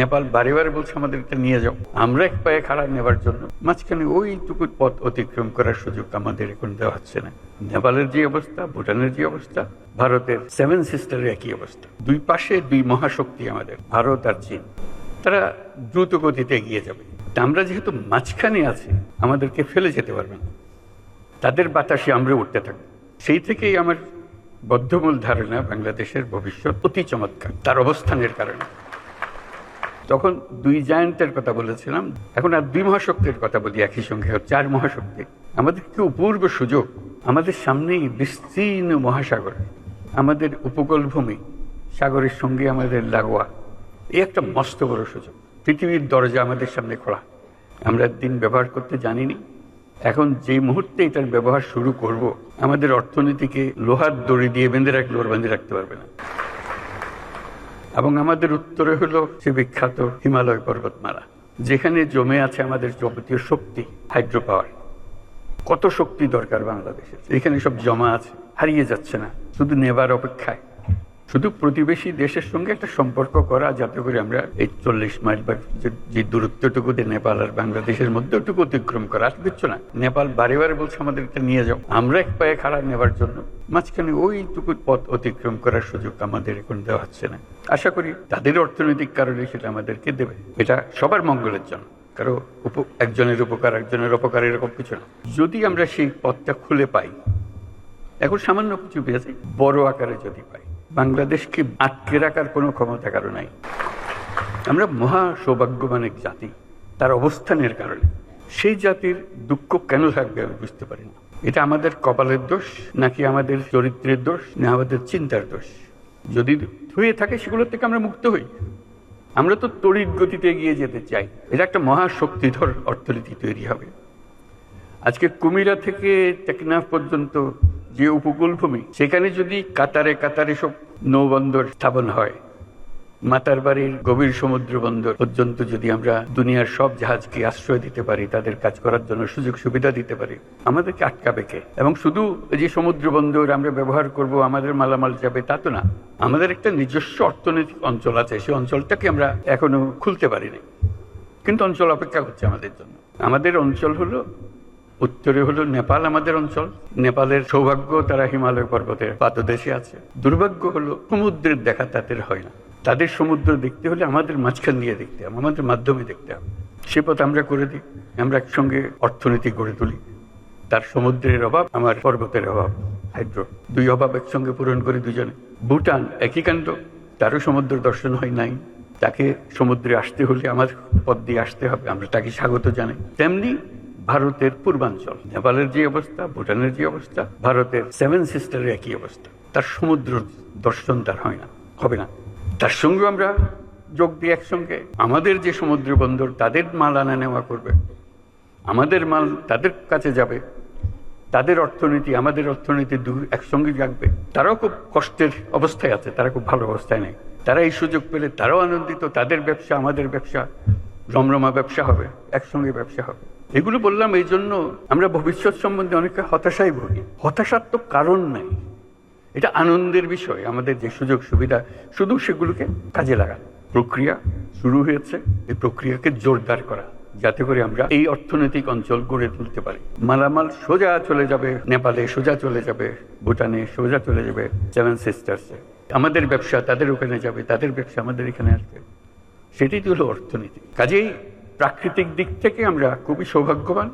নেপাল বারে বারে বলছে আমাদের এটা নিয়ে যাও, আমরা এক পায়ে খাড়া নেবার জন্য মাঝখানে ওইটুকু পথ অতিক্রম করার সুযোগ আমাদের এখন দেওয়া হচ্ছে না। নেপালের যে অবস্থা, ভুটানের যে অবস্থা, ভারতের 7 সিস্টারের একই অবস্থা। দুই পাশে দুই মহাশক্তি আমাদের, ভারত আর চীন, তারা দ্রুত গতিতে এগিয়ে যাবে। আমরা যেহেতু মাঝখানে আছি, আমাদেরকে ফেলে যেতে পারবে না, তাদের বাতাসে আমরা উঠতে থাকবো। সেই থেকেই আমার বদ্ধমূল ধারণা বাংলাদেশের ভবিষ্যৎ অতি চমৎকার তার অবস্থানের কারণে। তখন দুই জায়ান্টের কথা বলেছিলাম, এখন আর দুই মহাশক্তির কথা বলি একই সঙ্গে, 4 মহাশক্তি। আমাদের কি অপূর্ব সুযোগ, আমাদের সামনেই বিস্তীর্ণ মহাসাগর, আমাদের উপকূলভূমি, সাগরের সঙ্গে আমাদের লাগোয়া, এই একটা মস্ত বড় সুযোগ। পৃথিবীর দরজা আমাদের সামনে খোলা, আমরা দিন ব্যবহার করতে জানিনি। এখন যে মুহূর্তে এটার ব্যবহার শুরু করব, আমাদের অর্থনীতিকে লোহার দড়ি দিয়ে বেঁধে রাখতে পারবে না। এবং আমাদের উত্তরে হলো সে বিখ্যাত হিমালয় পর্বতমালা, যেখানে জমে আছে আমাদের যাবতীয় শক্তি, হাইড্রো পাওয়ার। কত শক্তি দরকার বাংলাদেশের, এখানে সব জমা আছে, হারিয়ে যাচ্ছে না, শুধু নেবার অপেক্ষায়। শুধু প্রতিবেশী দেশের সঙ্গে একটা সম্পর্ক করা, যাতে করে আমরা এই 40 মাইল বা যে দূরত্বটুকু নেপাল আর বাংলাদেশের মধ্যে ওটুকু অতিক্রম করা, আর কিচ্ছু না। নেপাল বারে বারে বলছে আমাদের এটা নিয়ে যাও, আমরা এক পায়ে খাড়া নেবার জন্য মাঝখানে ওইটুকু পথ অতিক্রম করার সুযোগ আমাদের এখন দেওয়া হচ্ছে না। আশা করি তাদের অর্থনৈতিক কারণে সেটা আমাদেরকে দেবে, এটা সবার মঙ্গলের জন্য। কারো একজনের উপকার একজনের অপকার এরকম কিছু না। যদি আমরা সেই পথটা খুলে পাই, এখন সামান্য কিছু পেয়েছি, বড় আকারে যদি পাই, বাংলাদেশকে আটকে রাখার কোনো ক্ষমতা কারো নাই। আমরা মহা সৌভাগ্যবান এক জাতি, তার অবস্থানের কারণে। সেই জাতির দুঃখ কেন থাকবে আমি বুঝতে পারি না। এটা আমাদের কপালের দোষ, নাকি আমাদের চরিত্রের দোষ, না আমাদের চিন্তার দোষ? যদি হয়ে থাকে সেগুলোর থেকে আমরা মুক্ত হই। আমরা তো তড়িৎ গতিতে এগিয়ে যেতে চাই, এটা একটা মহা শক্তিধর অর্থনীতি তৈরি হবে। আজকে কুমিরা থেকে টেকনাফ পর্যন্ত যে উপকূলভূমি, সেখানে যদি কাতারে কাতারে সব নৌবন্দর স্থাপন হয়, মাতারবাড়ির গভীর সমুদ্র বন্দর পর্যন্ত যদি আমরা দুনিয়ার সব জাহাজকে আশ্রয় দিতে পারি, তাদের কাজ করার জন্য সুযোগ সুবিধা দিতে পারি, আমাদেরকে আটকাবে কে? এবং শুধু যে সমুদ্র বন্দর আমরা ব্যবহার করব, আমাদের মালামাল যাবে, তা তো না। আমাদের একটা নিজস্ব অর্থনৈতিক অঞ্চল আছে, সেই অঞ্চলটাকে আমরা এখনো খুলতে পারিনি, কিন্তু অঞ্চল অপেক্ষা করছে আমাদের জন্য। আমাদের অঞ্চল হলো উত্তরে হলো নেপাল, আমাদের অঞ্চল। নেপালের সৌভাগ্য, তারা হিমালয় পর্বতের পাদদেশে আছে। দুর্ভাগ্য হলো সমুদ্রের দেখা তাদের হয় না। তাদের সমুদ্র দেখতে হলে আমাদের মাঝখান দিয়ে দেখতে হবে, আমাদের মাধ্যমে দেখতে হবে। সে পথ আমরা করে দিই, আমরা একসঙ্গে অর্থনীতি গড়ে তুলি। তার সমুদ্রের অভাব, আমার পর্বতের অভাব, হাইড্রো, দুই অভাব একসঙ্গে পূরণ করি দুজনে। ভুটান একই কাণ্ড, তারও সমুদ্র দর্শন হয় নাই, তাকে সমুদ্রে আসতে হলে আমার পথ দিয়ে আসতে হবে, আমরা তাকে স্বাগত জানাই। তেমনি ভারতের পূর্বাঞ্চল, নেপালের যে অবস্থা, ভুটানের যে অবস্থা, ভারতের 7 সিস্টারের একই অবস্থা। তার সমুদ্র দর্শন তার হয় না, হবে না। তার সঙ্গে আমরা যোগ দিয়ে একসঙ্গে আমাদের যে সমুদ্র বন্দর, তাদের মাল আনা নেওয়া করবে, আমাদের মাল তাদের কাছে যাবে, তাদের অর্থনীতি আমাদের অর্থনীতি একসঙ্গে জাগবে। তারাও খুব কষ্টের অবস্থায় আছে, তারা খুব ভালো অবস্থায় নেই। তারা এই সুযোগ পেলে তারাও আনন্দিত, তাদের ব্যবসা আমাদের ব্যবসা রমরমা ব্যবসা হবে, একসঙ্গে ব্যবসা হবে। এগুলো বললাম এই জন্য, আমরা ভবিষ্যৎ সম্বন্ধে অনেকে হতাশায় ভুগি। হতাশার তো কারণ নাই, এটা আনন্দের বিষয়। আমাদের যে সুযোগ সুবিধা, শুধু সেগুলোকে কাজে লাগানো। প্রক্রিয়া শুরু হয়েছে, এই প্রক্রিয়াকে জোরদার করা, যাতে করে আমরা এই অর্থনৈতিক অঞ্চল গড়ে তুলতে পারি। মালামাল সোজা চলে যাবে নেপালে, সোজা চলে যাবে ভুটানে, সোজা চলে যাবে 7 সিস্টার্সে। আমাদের ব্যবসা তাদের ওখানে যাবে, তাদের ব্যবসা আমাদের এখানে আসবে। সেটাই তো হলো অর্থনীতি। কাজেই প্রাকৃতিক দিক থেকে আমরা খুবই সৌভাগ্যবান।